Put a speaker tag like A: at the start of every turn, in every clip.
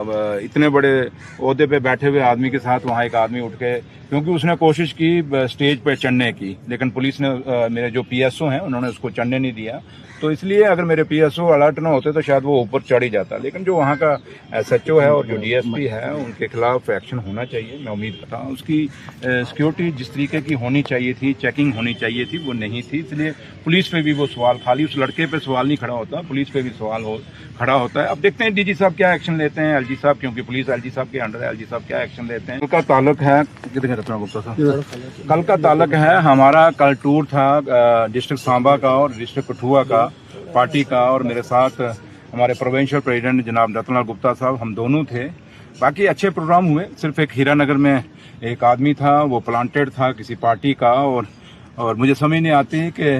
A: अब इतने बड़े ओहदे पे बैठे हुए आदमी के साथ वहाँ एक आदमी उठ के, क्योंकि उसने कोशिश की स्टेज पे चढ़ने की, लेकिन पुलिस ने मेरे जो पीएसओ हैं उन्होंने उसको चढ़ने नहीं दिया। तो इसलिए अगर मेरे पीएसओ अलर्ट ना होते तो शायद वो ऊपर चढ़ ही जाता। लेकिन जो वहाँ का एसएचओ है और जो डीएसपी है उनके खिलाफ एक्शन होना चाहिए। मैं उम्मीद करता हूँ उसकी सिक्योरिटी जिस तरीके की होनी चाहिए थी, चेकिंग होनी चाहिए थी, वो नहीं थी। इसलिए पुलिस पे भी वो सवाल, खाली उस लड़के पे सवाल नहीं खड़ा होता, पुलिस पे भी सवाल खड़ा होता है। अब देखते हैं डीजी साहब क्या एक्शन लेते हैं, एलजी साहब, क्योंकि पुलिस एलजी साहब के अंडर है, एलजी साहब क्या एक्शन लेते हैं। कल का ताल्लुक है, कितने रत्ना गुप्ता साहब, कल का ताल्लुक है हमारा, कल टूर था डिस्ट्रिक्ट सांबा का और डिस्ट्रिक्ट कठुआ का, पार्टी का, और मेरे साथ हमारे प्रोविंशियल प्रेसिडेंट जनाब रत्ना गुप्ता साहब, हम दोनों थे। बाकी अच्छे प्रोग्राम हुए। सिर्फ एक हीरानगर में एक आदमी था, वो प्लांटेड था किसी पार्टी का, और मुझे समझ नहीं आती कि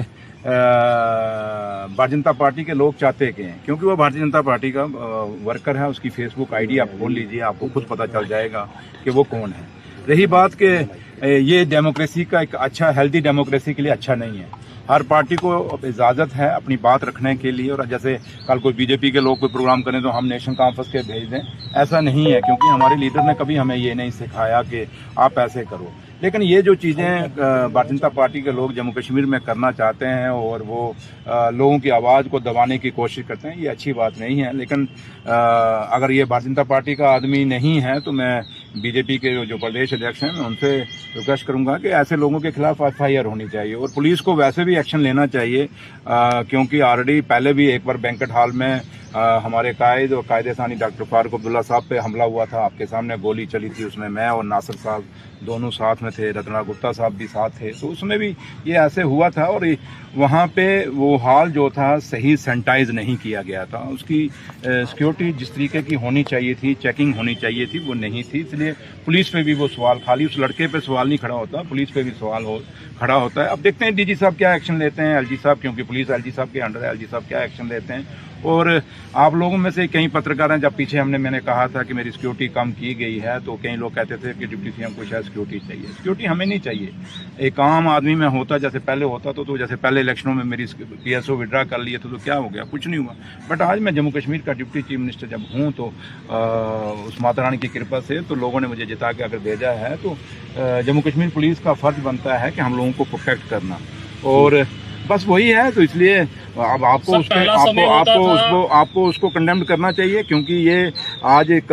A: भारतीय जनता पार्टी के लोग चाहते क्या हैं, क्योंकि वो भारतीय जनता पार्टी का वर्कर है। उसकी फेसबुक आईडी आप खोल लीजिए, आपको खुद पता चल जाएगा कि वो कौन है। रही बात कि ये डेमोक्रेसी का एक अच्छा, हेल्दी डेमोक्रेसी के लिए अच्छा नहीं है। हर पार्टी को इजाज़त है अपनी बात रखने के लिए, और जैसे कल कोई बीजेपी के लोग कोई प्रोग्राम करें तो हम नेशनल कॉन्फ्रेंस के भेज दें, ऐसा नहीं है, क्योंकि हमारे लीडर ने कभी हमें ये नहीं सिखाया कि आप ऐसे करो। लेकिन ये जो चीज़ें भारतीय जनता पार्टी के लोग जम्मू कश्मीर में करना चाहते हैं और वो लोगों की आवाज़ को दबाने की कोशिश करते हैं, ये अच्छी बात नहीं है। लेकिन अगर ये भारतीय जनता पार्टी का आदमी नहीं है तो मैं बीजेपी के जो प्रदेश अध्यक्ष हैं, मैं उनसे रिक्वेस्ट करूंगा कि ऐसे लोगों के खिलाफ एफआईआर होनी चाहिए, और पुलिस को वैसे भी एक्शन लेना चाहिए, क्योंकि ऑलरेडी पहले भी एक बार बैंकेट हॉल में हमारे कायद और कायदे सानी डॉक्टर फारूक अब्दुल्ला साहब पे हमला हुआ था। आपके सामने गोली चली थी, उसमें मैं और नासिर साहब दोनों साथ में थे, रत्ना गुप्ता साहब भी साथ थे। तो उसमें भी ये ऐसे हुआ था, और वहाँ पे वो हॉल जो था सही सैनिटाइज नहीं किया गया था। उसकी सिक्योरिटी जिस तरीके की होनी चाहिए थी, चेकिंग होनी चाहिए थी, वो नहीं थी। इसलिए पुलिस पे भी वो सवाल, खाली उस लड़के पे सवाल नहीं खड़ा होता, पुलिस पे भी सवाल खड़ा होता है। अब देखते हैं डीजी साहब क्या एक्शन लेते हैं, एलजी साहब, क्योंकि पुलिस एलजी साहब के अंडर है, एलजी साहब क्या एक्शन लेते हैं। और आप लोगों में से कई पत्रकार हैं, जब पीछे मैंने कहा था कि मेरी सिक्योरिटी कम की गई है, तो कई लोग कहते थे कि डिप्टी सीएम को शायद सिक्योरिटी चाहिए। सिक्योरिटी हमें नहीं चाहिए। एक आम आदमी में होता जैसे पहले होता तो जैसे पहले इलेक्शनों में मेरी पीएसओ विड्रा कर लिए तो क्या हो गया, कुछ नहीं हुआ। बट आज मैं जम्मू कश्मीर का डिप्टी चीफ मिनिस्टर जब हूँ, तो उस माता रानी की कृपा से तो लोगों ने मुझे जिता के अगर भेजा है, तो जम्मू कश्मीर पुलिस का फर्ज बनता है कि हम लोगों को प्रोटेक्ट करना, और बस वही है। तो इसलिए अब आपको उसको कंडेम करना चाहिए, क्योंकि ये आज एक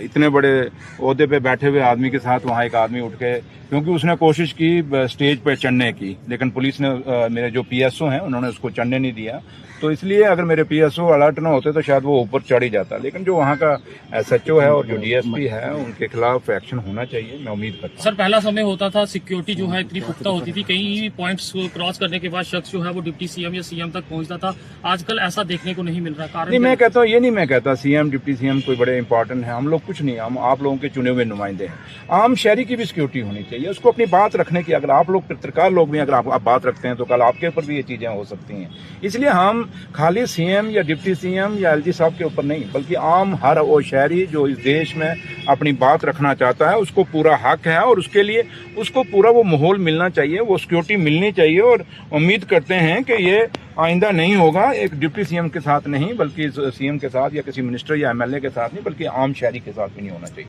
A: इतने बड़े ओहदे पे बैठे हुए आदमी के साथ वहाँ एक आदमी उठ के, क्योंकि उसने कोशिश की स्टेज पे चढ़ने की, लेकिन पुलिस ने मेरे जो पीएसओ हैं उन्होंने उसको चढ़ने नहीं दिया। तो इसलिए अगर मेरे पीएसओ अलर्ट ना होते तो शायद वो ऊपर चढ़ ही जाता। लेकिन जो वहाँ का एसएचओ है और जो डीएसपी है उनके खिलाफ एक्शन होना चाहिए। मैं उम्मीद करता हूँ।
B: सर, पहला समय होता था, सिक्योरिटी जो है इतनी पुख्ता होती थी, कई पॉइंट्स क्रॉस करने के बाद शख्स जो है वो डिप्टी सीएम या सीएम तक पहुंचता था। आजकल ऐसा देखने को नहीं मिल रहा। कारण
A: नहीं, मैं कहता हूँ, ये नहीं मैं कहता सीएम डिप्टी सीएम कोई बड़े इंपॉर्टेंट है, हम लोग कुछ नहीं, हम आप लोगों के चुने हुए नुमाइंदे हैं। आम शहरी की भी सिक्योरिटी होनी चाहिए, उसको अपनी बात रखने की। अगर आप लोग पत्रकार लोग भी अगर आप बात रखते हैं तो कल आपके ऊपर भी ये चीजें हो सकती हैं। इसलिए हम खाली सीएम या डिप्टी सीएम या एलजी साहब के ऊपर नहीं, बल्कि आम हर वो शहरी जो इस देश में अपनी बात रखना चाहता है, उसको पूरा हक है, और उसके लिए उसको पूरा वो माहौल मिलना चाहिए, वो सिक्योरिटी मिलनी चाहिए। और उम्मीद करते हैं कि ये आइंदा नहीं होगा, एक डिप्टी सीएम के साथ नहीं, बल्कि सीएम के साथ या किसी मिनिस्टर या एमएलए के साथ नहीं, बल्कि आम शहरी के साथ भी नहीं होना चाहिए।